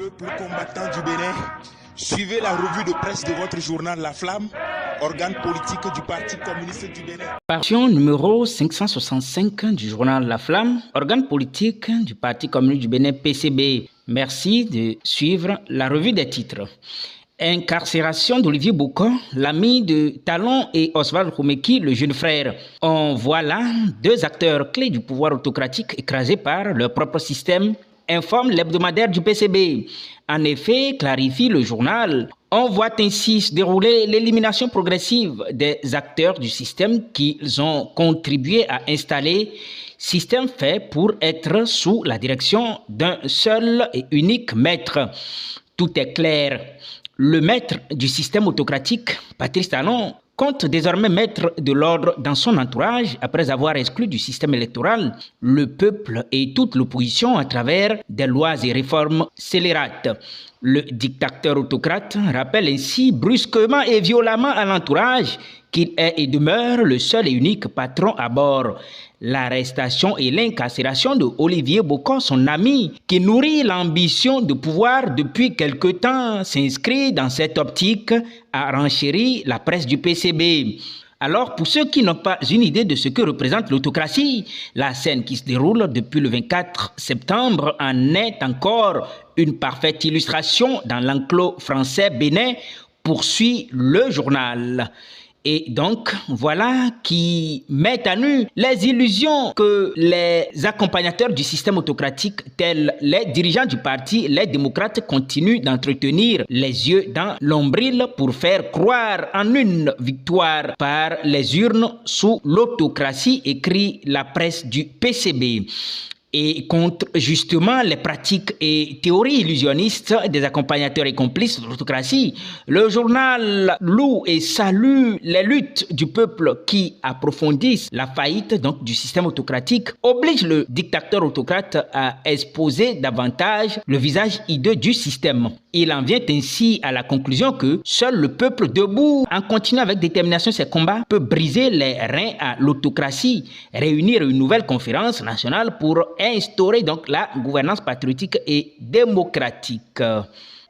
Peuple combattant du Bénin, suivez la revue de presse de votre journal La Flamme, organe politique du Parti communiste du Bénin. Parution numéro 565 du journal La Flamme, organe politique du Parti communiste du Bénin PCB. Merci de suivre la revue des titres. Incarcération d'Olivier Bocon, l'ami de Talon et Oswald Khoumeki, le jeune frère. On voit là deux acteurs clés du pouvoir autocratique écrasés par leur propre système, informe l'hebdomadaire du PCB. En effet, clarifie le journal, on voit ainsi se dérouler l'élimination progressive des acteurs du système qu'ils ont contribué à installer, système fait pour être sous la direction d'un seul et unique maître. Tout est clair. Le maître du système autocratique, Patrice Talon, compte désormais mettre de l'ordre dans son entourage après avoir exclu du système électoral le peuple et toute l'opposition à travers des lois et réformes scélérates. Le dictateur autocrate rappelle ainsi brusquement et violemment à l'entourage qu'il est et demeure le seul et unique patron à bord. L'arrestation et l'incarcération de Olivier Bocon, son ami, qui nourrit l'ambition de pouvoir depuis quelque temps, s'inscrit dans cette optique à renchérir la presse du PCB. Alors, pour ceux qui n'ont pas une idée de ce que représente l'autocratie, la scène qui se déroule depuis le 24 septembre en est encore une parfaite illustration dans l'enclos français Bénin, poursuit le journal. Et donc, voilà qui met à nu les illusions que les accompagnateurs du système autocratique, tels les dirigeants du parti, les démocrates, continuent d'entretenir les yeux dans l'ombril pour faire croire en une victoire par les urnes sous l'autocratie, écrit la presse du PCB. Et contre justement les pratiques et théories illusionnistes des accompagnateurs et complices de l'autocratie, le journal loue et salue les luttes du peuple qui approfondissent la faillite donc du système autocratique, oblige le dictateur autocrate à exposer davantage le visage hideux du système. Il en vient ainsi à la conclusion que seul le peuple debout, en continuant avec détermination ses combats, peut briser les reins à l'autocratie, réunir une nouvelle conférence nationale pour instaurer donc la gouvernance patriotique et démocratique.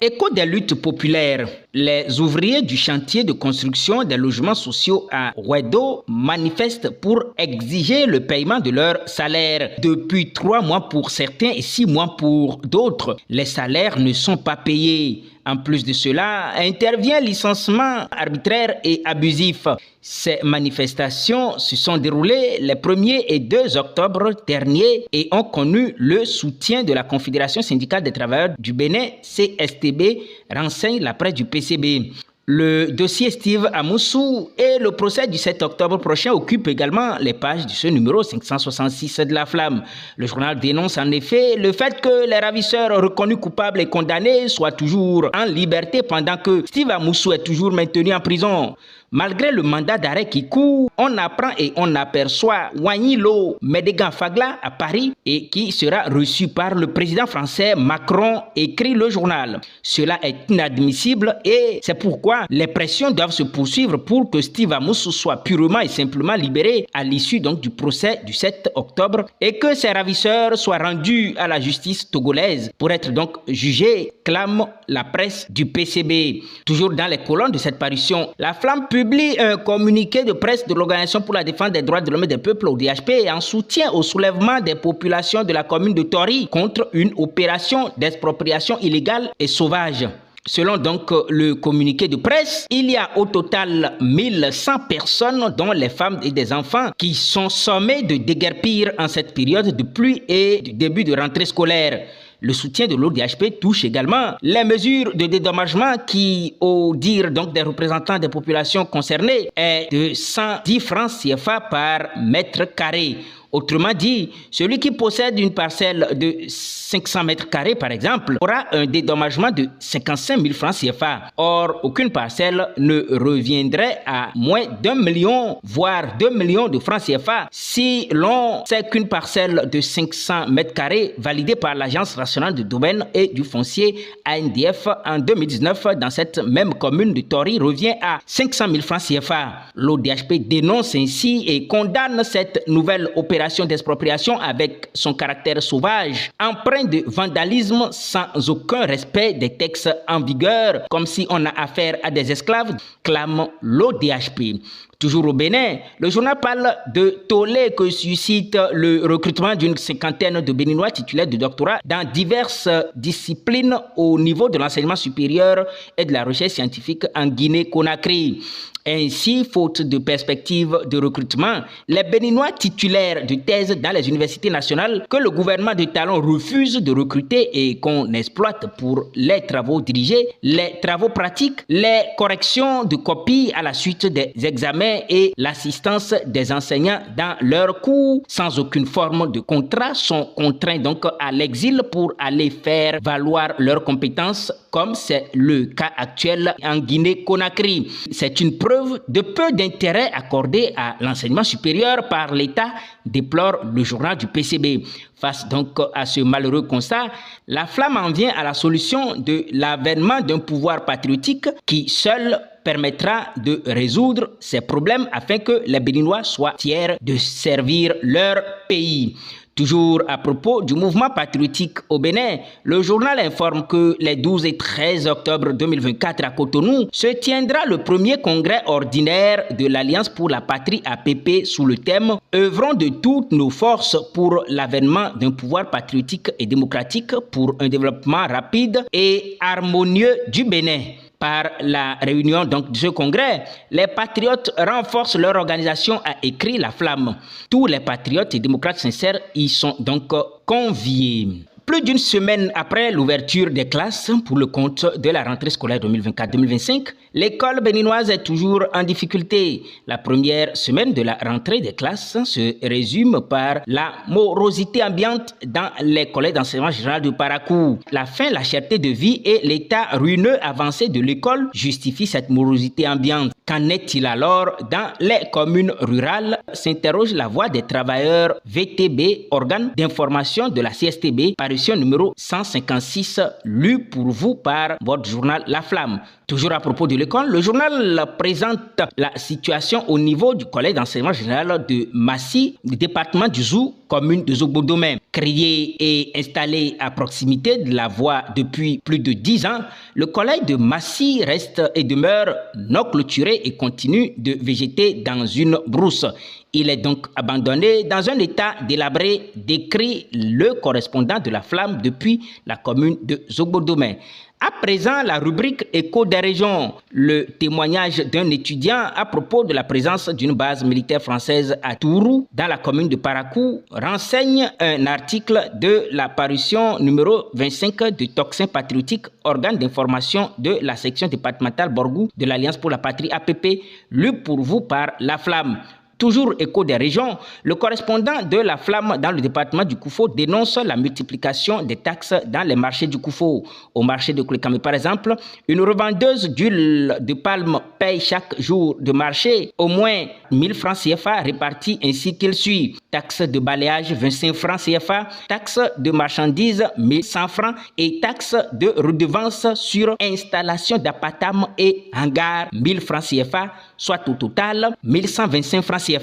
Écho des luttes populaires, les ouvriers du chantier de construction des logements sociaux à Ouedo manifestent pour exiger le paiement de leur salaire. Depuis 3 mois pour certains et 6 mois pour d'autres, les salaires ne sont pas payés. En plus de cela, intervient licenciement arbitraire et abusif. Ces manifestations se sont déroulées les 1er et 2 octobre dernier et ont connu le soutien de la Confédération syndicale des travailleurs du Bénin, CSTB, renseigne la presse du PCB. Le dossier Steve Amoussou et le procès du 7 octobre prochain occupent également les pages de ce numéro 566 de La Flamme. Le journal dénonce en effet le fait que les ravisseurs reconnus coupables et condamnés soient toujours en liberté pendant que Steve Amoussou est toujours maintenu en prison. Malgré le mandat d'arrêt qui court, on apprend et on aperçoit Wanyilo Medegan Fagla à Paris et qui sera reçu par le président français Macron, écrit le journal. Cela est inadmissible et c'est pourquoi les pressions doivent se poursuivre pour que Steve Amoussou soit purement et simplement libéré à l'issue donc du procès du 7 octobre et que ses ravisseurs soient rendus à la justice togolaise pour être donc jugés, clame la presse du PCB. Toujours dans les colonnes de cette parution, La Flamme publie un communiqué de presse de l'Organisation pour la défense des droits de l'homme et des peuples, ODHP, en soutien au soulèvement des populations de la commune de Tori contre une opération d'expropriation illégale et sauvage. Selon donc le communiqué de presse, il y a au total 1100 personnes, dont les femmes et des enfants, qui sont sommées de déguerpir en cette période de pluie et du début de rentrée scolaire. Le soutien de l'ODHP touche également les mesures de dédommagement qui, au dire donc des représentants des populations concernées, est de 110 francs CFA par mètre carré. Autrement dit, celui qui possède une parcelle de 500 mètres carrés, par exemple, aura un dédommagement de 55 000 francs CFA. Or, aucune parcelle ne reviendrait à moins d'1 million, voire 2 millions de francs CFA si l'on sait qu'une parcelle de 500 mètres carrés validée par l'Agence nationale du domaine et du foncier ANDF en 2019 dans cette même commune de Tori revient à 500 000 francs CFA. L'ODHP dénonce ainsi et condamne cette nouvelle opération opération d'expropriation avec son caractère sauvage, empreint de vandalisme sans aucun respect des textes en vigueur, comme si on a affaire à des esclaves, clame l'ODHP. Toujours au Bénin, le journal parle de tollé que suscite le recrutement d'une cinquantaine de Béninois titulaires de doctorat dans diverses disciplines au niveau de l'enseignement supérieur et de la recherche scientifique en Guinée-Conakry. Ainsi, faute de perspectives de recrutement, les Béninois titulaires de thèse dans les universités nationales que le gouvernement de Talon refuse de recruter et qu'on exploite pour les travaux dirigés, les travaux pratiques, les corrections de copies à la suite des examens et l'assistance des enseignants dans leurs cours sans aucune forme de contrat sont contraints donc à l'exil pour aller faire valoir leurs compétences comme c'est le cas actuel en Guinée-Conakry. C'est une preuve de peu d'intérêt accordé à l'enseignement supérieur par l'État, déplore le journal du PCB. Face donc à ce malheureux constat, la Flamme en vient à la solution de l'avènement d'un pouvoir patriotique qui seul permettra de résoudre ces problèmes afin que les Béninois soient fiers de servir leur pays. Toujours à propos du mouvement patriotique au Bénin, le journal informe que les 12 et 13 octobre 2024 à Cotonou se tiendra le premier congrès ordinaire de l'Alliance pour la patrie APP sous le thème « Œuvrons de toutes nos forces pour l'avènement d'un pouvoir patriotique et démocratique pour un développement rapide et harmonieux du Bénin ». Par la réunion donc de ce congrès, les patriotes renforcent leur organisation, a écrit La Flamme. Tous les patriotes et démocrates sincères y sont donc conviés. Plus d'une semaine après l'ouverture des classes pour le compte de la rentrée scolaire 2024-2025, l'école béninoise est toujours en difficulté. La première semaine de la rentrée des classes se résume par la morosité ambiante dans les collèges d'enseignement général de Parakou. La faim, la cherté de vie et l'état ruineux avancé de l'école justifient cette morosité ambiante. Qu'en est-il alors dans les communes rurales? S'interroge la voix des travailleurs VTB, organe d'information de la CSTB, parution numéro 156, lu pour vous par votre journal La Flamme. Toujours à propos de l'école, le journal présente la situation au niveau du collège d'enseignement général de Massy, département du Zou, commune de Zogbo-Domain. Créé et installé à proximité de la voie depuis plus de 10 ans, le collège de Massy reste et demeure non clôturé et continue de végéter dans une brousse. Il est donc abandonné dans un état délabré, décrit le correspondant de La Flamme depuis la commune de Zogbo-Domain. À présent, la rubrique Écho des régions, le témoignage d'un étudiant à propos de la présence d'une base militaire française à Tourou, dans la commune de Parakou, renseigne un article de la parution numéro 25 du Tocsin patriotique, organe d'information de la section départementale Borgou de l'Alliance pour la patrie APP, lu pour vous par La Flamme. Toujours écho des régions, le correspondant de La Flamme dans le département du Koufo dénonce la multiplication des taxes dans les marchés du Koufo. Au marché de Koulikame, par exemple, une revendeuse d'huile de palme paye chaque jour de marché au moins 1000 francs CFA répartis ainsi qu'il suit. Taxe de balayage 25 francs CFA, taxe de marchandises 1100 francs et taxe de redevance sur installation d'apatam et hangar 1000 francs CFA, soit au total 1125 francs CFA.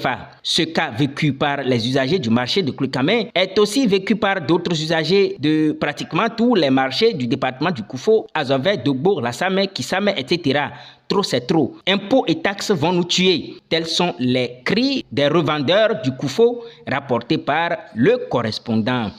Ce cas vécu par les usagers du marché de Koulikame est aussi vécu par d'autres usagers de pratiquement tous les marchés du département du Koufo, Azové, Dogbo, Lassame, Kisame, etc. Trop c'est trop. Impôts et taxes vont nous tuer. Tels sont les cris des revendeurs du Koufo rapportés par le correspondant.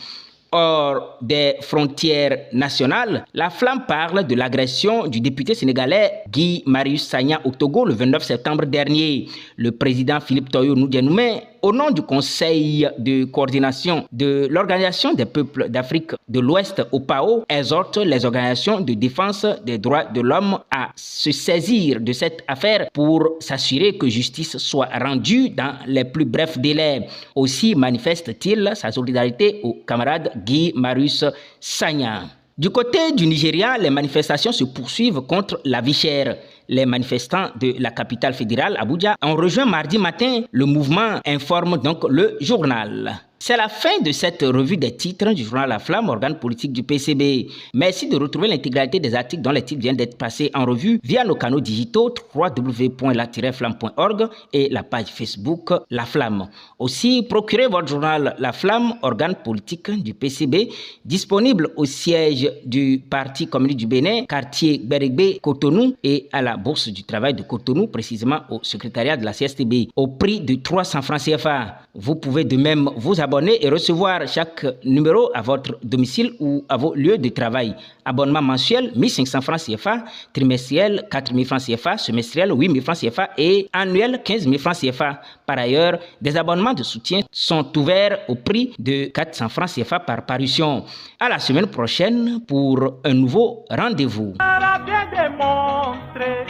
Hors des frontières nationales, La Flamme parle de l'agression du député sénégalais Guy Marius Sagna au Togo le 29 septembre dernier. Le président Philippe Toyo Noudianoumé, au nom du Conseil de coordination de l'Organisation des peuples d'Afrique de l'Ouest, OPAO, exhorte les organisations de défense des droits de l'homme à se saisir de cette affaire pour s'assurer que justice soit rendue dans les plus brefs délais. Aussi manifeste-t-il sa solidarité au camarade Guy Marius Sagna. Du côté du Nigeria, les manifestations se poursuivent contre la vie chère. Les manifestants de la capitale fédérale, Abuja, ont rejoint mardi matin le mouvement, informe donc le journal. C'est la fin de cette revue des titres du journal La Flamme, organe politique du PCB. Merci de retrouver l'intégralité des articles dont les titres viennent d'être passés en revue via nos canaux digitaux www.la-flamme.org et la page Facebook La Flamme. Aussi, procurez votre journal La Flamme, organe politique du PCB, disponible au siège du Parti communiste du Bénin, quartier Berigbe, Cotonou, et à la Bourse du Travail de Cotonou, précisément au secrétariat de la CSTB, au prix de 300 francs CFA. Vous pouvez de même vous abonner et recevoir chaque numéro à votre domicile ou à vos lieux de travail. Abonnement mensuel 1500 francs CFA, trimestriel 4000 francs CFA, semestriel 8000 francs CFA et annuel 15 000 francs CFA. Par ailleurs, des abonnements de soutien sont ouverts au prix de 400 francs CFA par parution. À la semaine prochaine pour un nouveau rendez-vous. On a bien démontré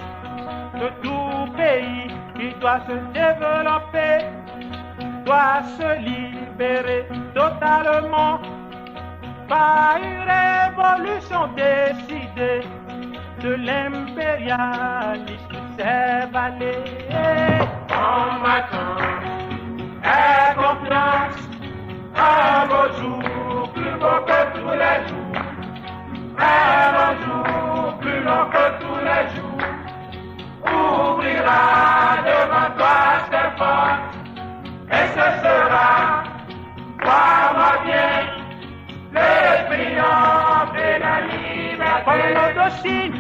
que tout pays qui doit se développer doit se libérer totalement par une révolution décidée de l'impérialisme s'est balayé. En matin, aie confiance à vos jours, plus beaux que tous les jours. Un jour plus long que tous les jours, ouvrira devant toi ses portes. Et ce sera, crois-moi bien, le triomphe de la liberté. Comme nos docile